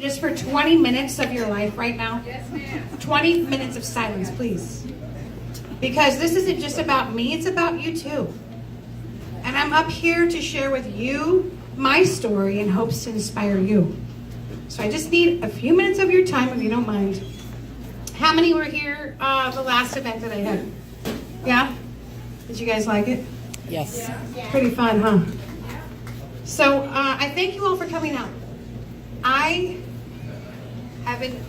just for 20 minutes of your life right now? Yes, ma'am. 20 minutes of silence, please. Because this isn't just about me, it's about you too. And I'm up here to share with you my story in hopes to inspire you. So I just need a few minutes of your time, if you don't mind. How many were here the last event that I had? Yeah? Did you guys like it? Yes. Pretty fun, huh? So I thank you all for coming out. I have been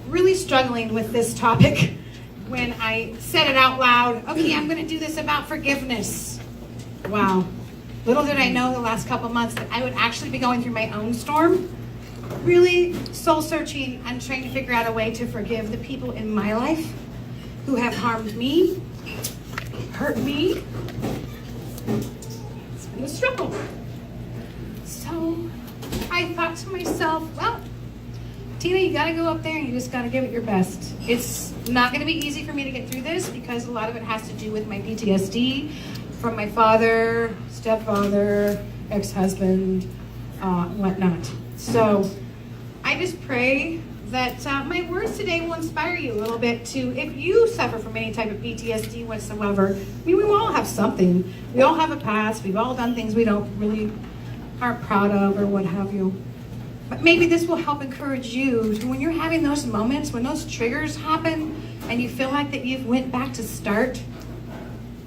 really struggling with this topic when I said it out loud. Okay, I'm going to do this about forgiveness. Wow. Little did I know the last couple months that I would actually be going through my own storm, really soul searching and trying to figure out a way to forgive the people in my life who have harmed me, hurt me. It's been a struggle. So I thought to myself, well, Tina, you got to go up there and you just got to give it your best. It's not going to be easy for me to get through this because a lot of it has to do with my PTSD from my father, stepfather, ex-husband, whatnot. So I just pray that my words today will inspire you a little bit to, if you suffer from any type of PTSD whatsoever. I mean, we all have something. We all have a past. We've all done things we aren't proud of or what have you. But maybe this will help encourage you to, when you're having those moments, when those triggers happen and you feel like that you've went back to start,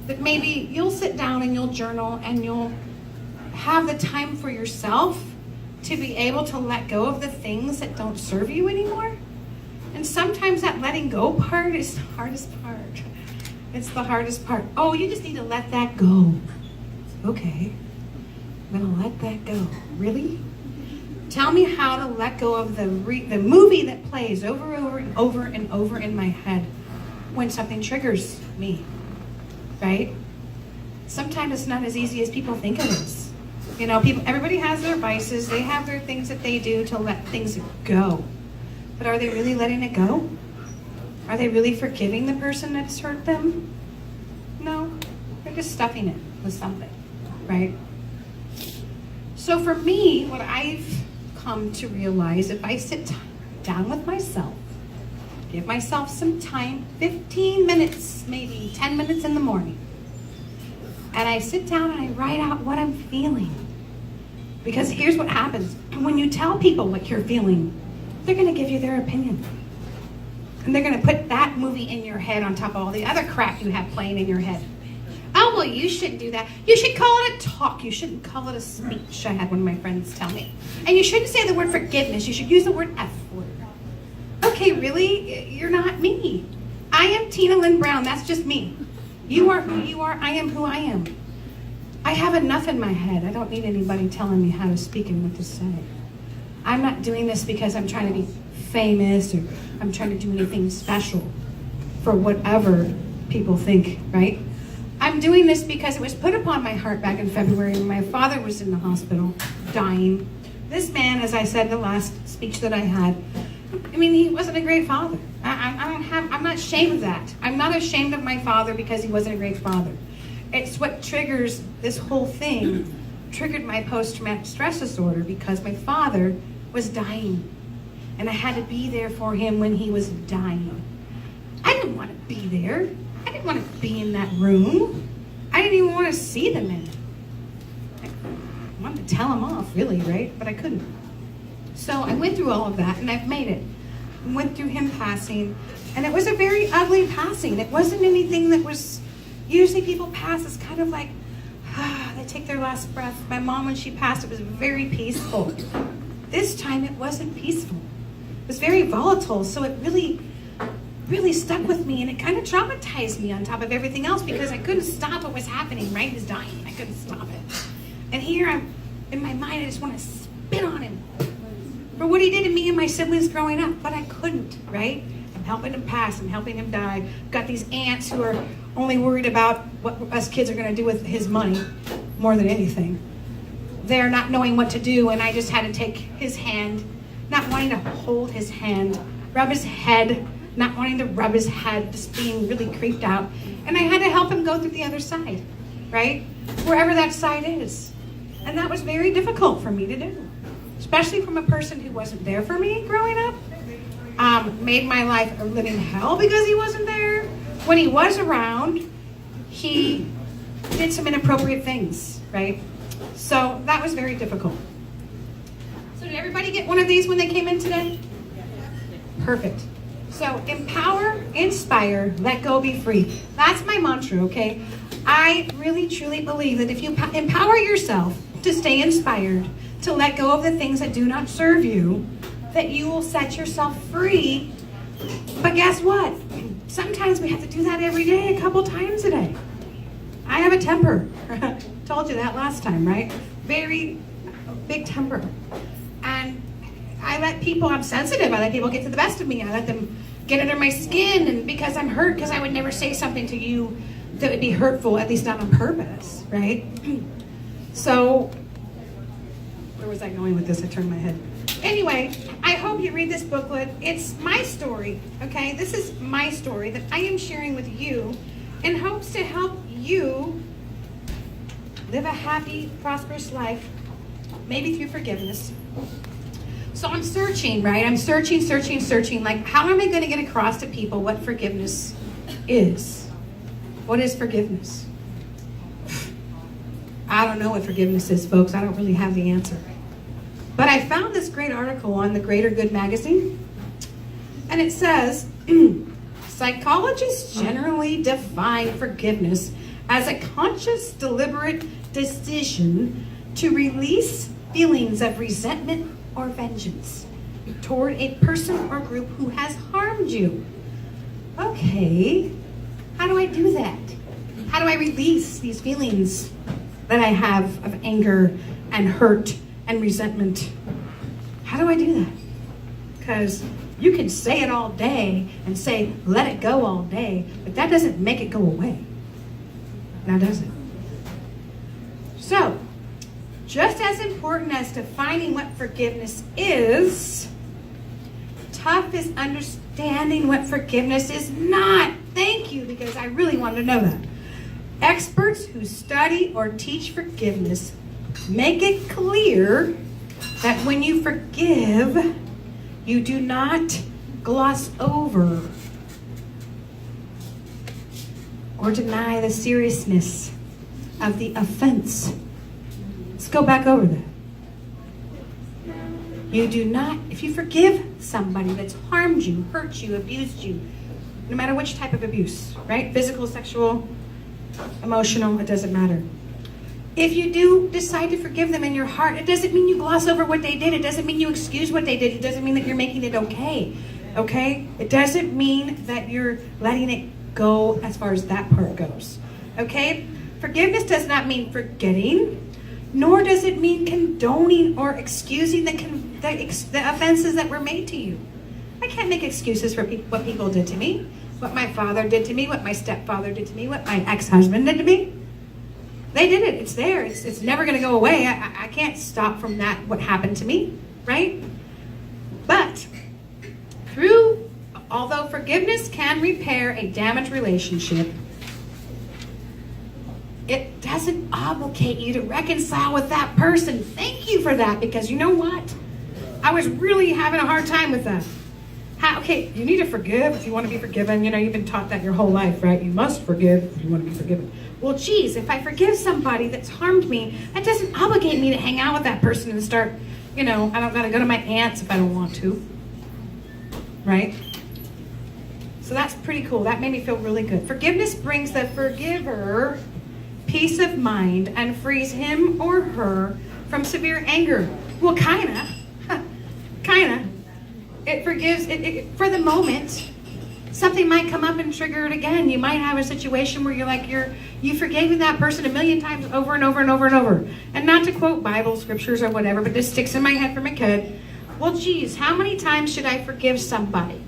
that maybe you'll sit down and you'll journal and you'll have the time for yourself to be able to let go of the things that don't serve you anymore. And sometimes that letting go part is the hardest part. It's the hardest part. Oh, you just need to let that go. Okay, I'm gonna let that go. Really? Tell me how to let go of the movie that plays over and over in my head when something triggers me, right? Sometimes it's not as easy as people think it is. You know, everybody has their vices. They have their things that they do to let things go. But are they really letting it go? Are they really forgiving the person that's hurt them? No, they're just stuffing it with something, right? So for me, what I've come to realize, if I sit down with myself, give myself some time, 15 minutes, maybe 10 minutes in the morning, and I sit down and I write out what I'm feeling. Because here's what happens. When you tell people what you're feeling, they're going to give you their opinion. And they're going to put that movie in your head on top of all the other crap you have playing in your head. Oh, well, you shouldn't do that. You should call it a talk. You shouldn't call it a speech, I had one of my friends tell me. And you shouldn't say the word forgiveness. You should use the word F word. Okay, really? You're not me. I am Tina Lynn Brown. That's just me. You are who you are. I am who I am. I have enough in my head. I don't need anybody telling me how to speak and what to say. I'm not doing this because I'm trying to be famous or I'm trying to do anything special for whatever people think, right? I'm doing this because it was put upon my heart back in February when my father was in the hospital, dying. This man, as I said in the last speech that I had, I mean, he wasn't a great father. I'm not ashamed of that. I'm not ashamed of my father because he wasn't a great father. It's what triggers this whole thing, triggered my post-traumatic stress disorder because my father was dying. And I had to be there for him when he was dying. I didn't want to be there. I didn't want to be in that room. I didn't even want to see them in it. I wanted to tell him off, really, right? But I couldn't. So I went through all of that, and I've made it. I went through him passing, and it was a very ugly passing. It wasn't anything that was, usually people pass, it's kind of like, they take their last breath. My mom, when she passed, it was very peaceful. This time, it wasn't peaceful. It was very volatile, so it really stuck with me, and it kind of traumatized me on top of everything else because I couldn't stop what was happening, right? He was dying. I couldn't stop it. And here I'm, in my mind, I just want to spit on him for what he did to me and my siblings growing up, but I couldn't, right? I'm helping him pass. I'm helping him die. I've got these aunts who are only worried about what us kids are going to do with his money more than anything. They're not knowing what to do, and I just had to take his hand, not wanting to hold his hand, rub his head, not wanting to rub his head, just being really creeped out. And I had to help him go through the other side, right? Wherever that side is. And that was very difficult for me to do. It's especially from a person who wasn't there for me growing up. Made my life a living hell because he wasn't there. When he was around, he did some inappropriate things, right? So that was very difficult. So did everybody get one of these when they came in today? Perfect. So empower, inspire, let go, be free. That's my mantra, okay? I really, truly believe that if you empower yourself to stay inspired, to let go of the things that do not serve you, that you will set yourself free. But guess what? Sometimes we have to do that every day, a couple times a day. I have a temper. Told you that last time, right? Very big temper. And I'm sensitive. I let people get to the best of me. I let them get under my skin, and because I'm hurt, because I would never say something to you that would be hurtful, at least not on purpose, right? So, where was I going with this? I turned my head. Anyway, I hope you read this booklet. It's my story, okay? This is my story that I am sharing with you in hopes to help you live a happy, prosperous life, maybe through forgiveness. So I'm searching, right? I'm searching. Like, how am I going to get across to people what forgiveness is? What is forgiveness? I don't know what forgiveness is, folks. I don't really have the answer. But I found this great article on the Greater Good magazine. And it says, psychologists generally define forgiveness as a conscious, deliberate decision to release feelings of resentment or vengeance toward a person or group who has harmed you. Okay, how do I do that? How do I release these feelings that I have of anger and hurt and resentment? How do I do that? Because you can say it all day and say, let it go all day, but that doesn't make it go away. Now, does it? So, just as important as defining what forgiveness is, tough is understanding what forgiveness is not. Thank you, because I really wanted to know that. Experts who study or teach forgiveness make it clear that when you forgive, you do not gloss over or deny the seriousness of the offense. Let's go back over that. You do not, if you forgive somebody that's harmed you, hurt you, abused you, no matter which type of abuse, right? Physical, sexual, emotional, it doesn't matter. If you do decide to forgive them in your heart, it doesn't mean you gloss over what they did. It doesn't mean you excuse what they did. It doesn't mean that you're making it okay. Okay? It doesn't mean that you're letting it go as far as that part goes. Okay? Forgiveness does not mean forgetting, nor does it mean condoning or excusing the offenses that were made to you. I can't make excuses for what people did to me, what my father did to me, what my stepfather did to me, what my ex-husband did to me. They did it. It's there. It's never going to go away. I can't stop from that, what happened to me, right? But although forgiveness can repair a damaged relationship, it doesn't obligate you to reconcile with that person. Thank you for that, because you know what? I was really having a hard time with that. Okay, you need to forgive if you want to be forgiven. You know, you've been taught that your whole life, right? You must forgive if you want to be forgiven. Well, geez, if I forgive somebody that's harmed me, that doesn't obligate me to hang out with that person and start, I don't got to go to my aunt's if I don't want to. Right? So that's pretty cool. That made me feel really good. Forgiveness brings the forgiver peace of mind and frees him or her from severe anger. Well, kinda. It forgives, for the moment. Something might come up and trigger it again. You might have a situation where you forgave that person a million times over and over and over and over. And not to quote Bible scriptures or whatever, but this sticks in my head from a kid. Well, geez, how many times should I forgive somebody?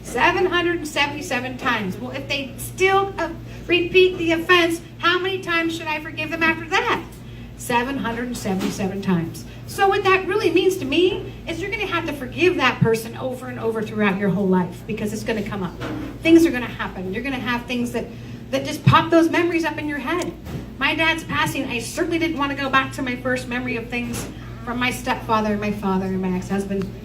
777 times. Well, if they still repeat the offense, how many times should I forgive them after that? 777 times. So what that really means to me is you're going to have to forgive that person over and over throughout your whole life, because it's going to come up. Things are going to happen. You're going to have things that just pop those memories up in your head. My dad's passing, I certainly didn't want to go back to my first memory of things from my stepfather, my father, and my ex-husband.